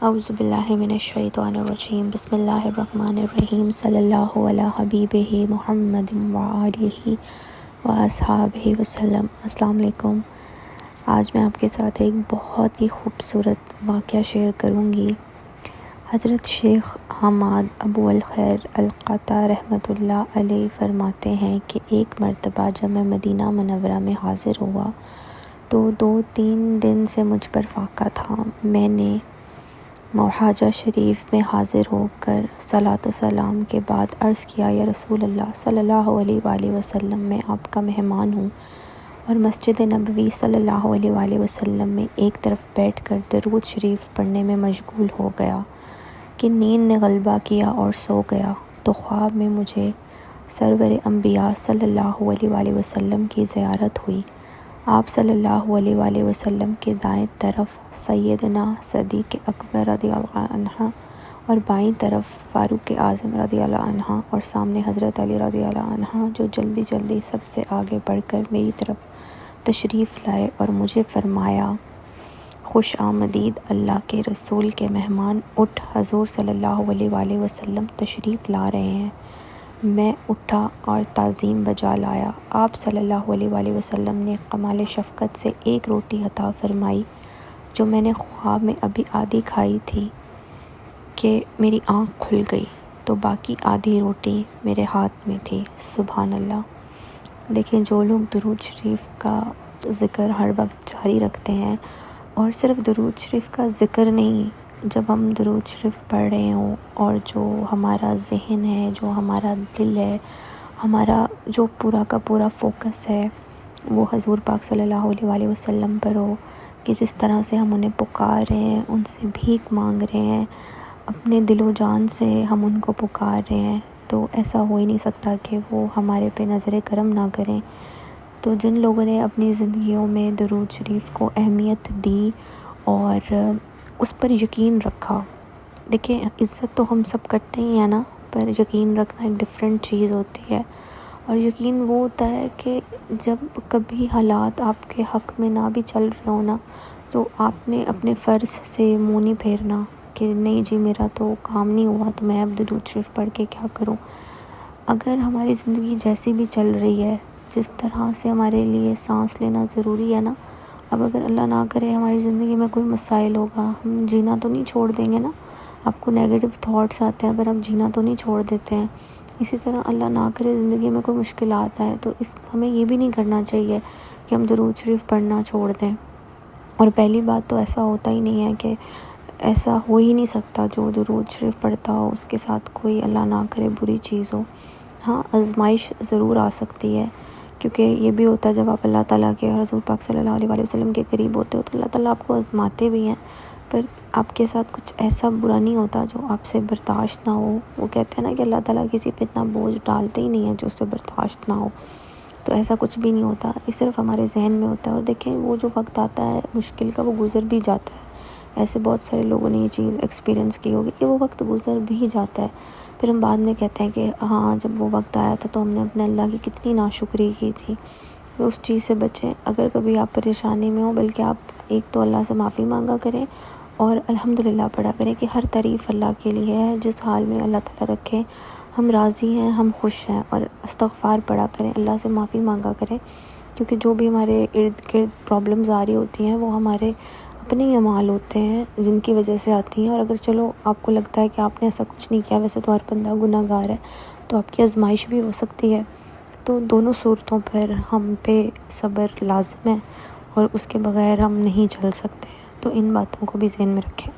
اعوذ باللہ من الشیطان الرجیم بسم اللہ الرحمن الرحیم صلی اللہ علی حبیبہ محمد وآلہ واصحابہ وسلم۔ السلام علیکم۔ آج میں آپ کے ساتھ ایک بہت ہی خوبصورت واقعہ شیئر کروں گی۔ حضرت شیخ حماد ابو الخیر القطع رحمۃ اللہ علیہ فرماتے ہیں کہ ایک مرتبہ جب میں مدینہ منورہ میں حاضر ہوا تو 2-3 دن سے مجھ پر فاقہ تھا۔ میں نے موحاجہ شریف میں حاضر ہو کر صلاۃ و سلام کے بعد عرض کیا، یا رسول اللہ صلی اللہ علیہ وآلہ وسلم، میں آپ کا مہمان ہوں اور مسجد نبوی صلی اللہ علیہ وآلہ وسلم میں ایک طرف بیٹھ کر درود شریف پڑھنے میں مشغول ہو گیا کہ نیند نے غلبہ کیا اور سو گیا، تو خواب میں مجھے سرور انبیاء صلی اللہ علیہ وآلہ وسلم کی زیارت ہوئی۔ آپ صلی اللہ علیہ وآلہ وسلم کے دائیں طرف سیدنا صدیق اکبر رضی اللہ عنہ اور بائیں طرف فاروق اعظم رضی اللہ عنہ اور سامنے حضرت علی رضی اللہ عنہ، جو جلدی سب سے آگے بڑھ کر میری طرف تشریف لائے اور مجھے فرمایا، خوش آمدید اللہ کے رسول کے مہمان، اٹھ، حضور صلی اللہ علیہ وآلہ وسلم تشریف لا رہے ہیں۔ میں اٹھا اور تعظیم بجا لایا۔ آپ صلی اللہ علیہ وآلہ وسلم نے کمال شفقت سے ایک روٹی عطا فرمائی جو میں نے خواب میں ابھی آدھی کھائی تھی کہ میری آنکھ کھل گئی تو باقی آدھی روٹی میرے ہاتھ میں تھی۔ سبحان اللہ۔ دیکھیں، جو لوگ درود شریف کا ذکر ہر وقت جاری رکھتے ہیں، اور صرف درود شریف کا ذکر نہیں، جب ہم درود شریف پڑھ رہے ہوں اور جو ہمارا ذہن ہے، جو ہمارا دل ہے، ہمارا جو پورا کا پورا فوکس ہے وہ حضور پاک صلی اللہ علیہ وآلہ وسلم پر ہو، کہ جس طرح سے ہم انہیں پکار رہے ہیں، ان سے بھیک مانگ رہے ہیں، اپنے دل و جان سے ہم ان کو پکار رہے ہیں، تو ایسا ہو ہی نہیں سکتا کہ وہ ہمارے پہ نظر کرم نہ کریں۔ تو جن لوگوں نے اپنی زندگیوں میں درود شریف کو اہمیت دی اور اس پر یقین رکھا، دیکھیں عزت تو ہم سب کرتے ہی ہیں نا، پر یقین رکھنا ایک ڈیفرنٹ چیز ہوتی ہے۔ اور یقین وہ ہوتا ہے کہ جب کبھی حالات آپ کے حق میں نہ بھی چل رہے ہوں نا، تو آپ نے اپنے فرض سے منہ نہیں پھیرنا کہ نہیں جی میرا تو کام نہیں ہوا تو میں اب درود شریف پڑھ کے کیا کروں۔ اگر ہماری زندگی جیسی بھی چل رہی ہے، جس طرح سے ہمارے لیے سانس لینا ضروری ہے نا، اب اگر اللہ نہ کرے ہماری زندگی میں کوئی مسائل ہوگا، ہم جینا تو نہیں چھوڑ دیں گے نا۔ آپ کو نیگیٹو تھاٹس آتے ہیں پر آپ جینا تو نہیں چھوڑ دیتے ہیں۔ اسی طرح اللہ نہ کرے زندگی میں کوئی مشکلات آئے تو ہمیں یہ بھی نہیں کرنا چاہیے کہ ہم درود شریف پڑھنا چھوڑ دیں۔ اور پہلی بات تو ایسا ہوتا ہی نہیں ہے، کہ ایسا ہو ہی نہیں سکتا جو درود شریف پڑھتا ہو اس کے ساتھ کوئی اللہ نہ کرے بری چیز ہو۔ ہاں، آزمائش ضرور آ سکتی ہے، کیونکہ یہ بھی ہوتا ہے جب آپ اللہ تعالیٰ کے اور حضور پاک صلی اللہ علیہ وآلہ وسلم کے قریب ہوتے ہو تو اللہ تعالیٰ آپ کو آزماتے بھی ہیں، پر آپ کے ساتھ کچھ ایسا برا نہیں ہوتا جو آپ سے برداشت نہ ہو۔ وہ کہتے ہیں نا کہ اللہ تعالیٰ کسی پہ اتنا بوجھ ڈالتے ہی نہیں ہے جو اس سے برداشت نہ ہو، تو ایسا کچھ بھی نہیں ہوتا، یہ صرف ہمارے ذہن میں ہوتا ہے۔ اور دیکھیں، وہ جو وقت آتا ہے مشکل کا وہ گزر بھی جاتا ہے۔ ایسے بہت سارے لوگوں نے یہ چیز ایکسپیرینس کی ہوگی کہ وہ وقت گزر بھی جاتا ہے، پھر ہم بعد میں کہتے ہیں کہ ہاں جب وہ وقت آیا تھا تو ہم نے اپنے اللہ کی کتنی ناشکری کی تھی۔ تو اس چیز سے بچیں۔ اگر کبھی آپ پریشانی میں ہو، بلکہ آپ ایک تو اللہ سے معافی مانگا کریں اور الحمدللہ پڑھا کریں کہ ہر تعریف اللہ کے لیے ہے، جس حال میں اللہ تعالیٰ رکھے ہم راضی ہیں، ہم خوش ہیں، اور استغفار پڑھا کریں، اللہ سے معافی مانگا کریں، کیونکہ جو بھی ہمارے ارد گرد پرابلمز آ رہی ہوتی ہیں وہ ہمارے اپنے ہی اعمال ہوتے ہیں جن کی وجہ سے آتی ہیں۔ اور اگر چلو آپ کو لگتا ہے کہ آپ نے ایسا کچھ نہیں کیا، ویسے تو ہر بندہ گناہ گار ہے، تو آپ کی آزمائش بھی ہو سکتی ہے، تو دونوں صورتوں پر ہم پہ صبر لازم ہے اور اس کے بغیر ہم نہیں چل سکتے ہیں، تو ان باتوں کو بھی ذہن میں رکھیں۔